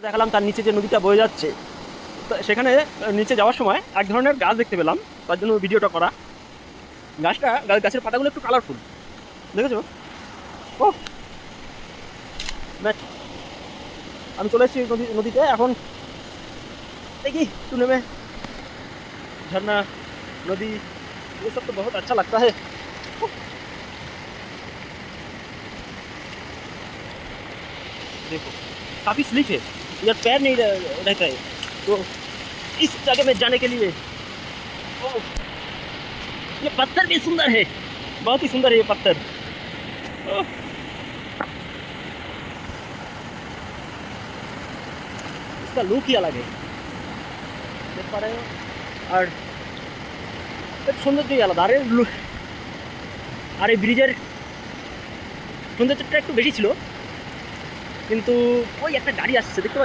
দেখালাম তার নিচে যে নদীটা বয়ে যাচ্ছে, তো সেখানে নিচে যাওয়ার সময় এক ধরনের গাছ দেখতে পেলাম, তার জন্য ভিডিওটা করা। গাছের পাতাগুলো একটু কালারফুল, দেখেছো? ও ম্যাচ, আমি চলে এসেছি নদীতে এখন। देखिए तूने में झरना, नदी, ये सब तो बहुत अच्छा लगता है। देखो काफी स्लिप है, यार पैर नहीं रहता है, तो इस जगह में जाने के लिए ये पत्थर भी सुंदर है, बहुत ही सुंदर है ये पत्थर। इसका लुक ही अलग है, देख पा रहे हो, আর এর সৌন্দর্যই আলাদা। আর এই ব্রিজের সৌন্দর্যটা একটু বেশি ছিল, কিন্তু ওই একটা গাড়ি আসছে দেখতে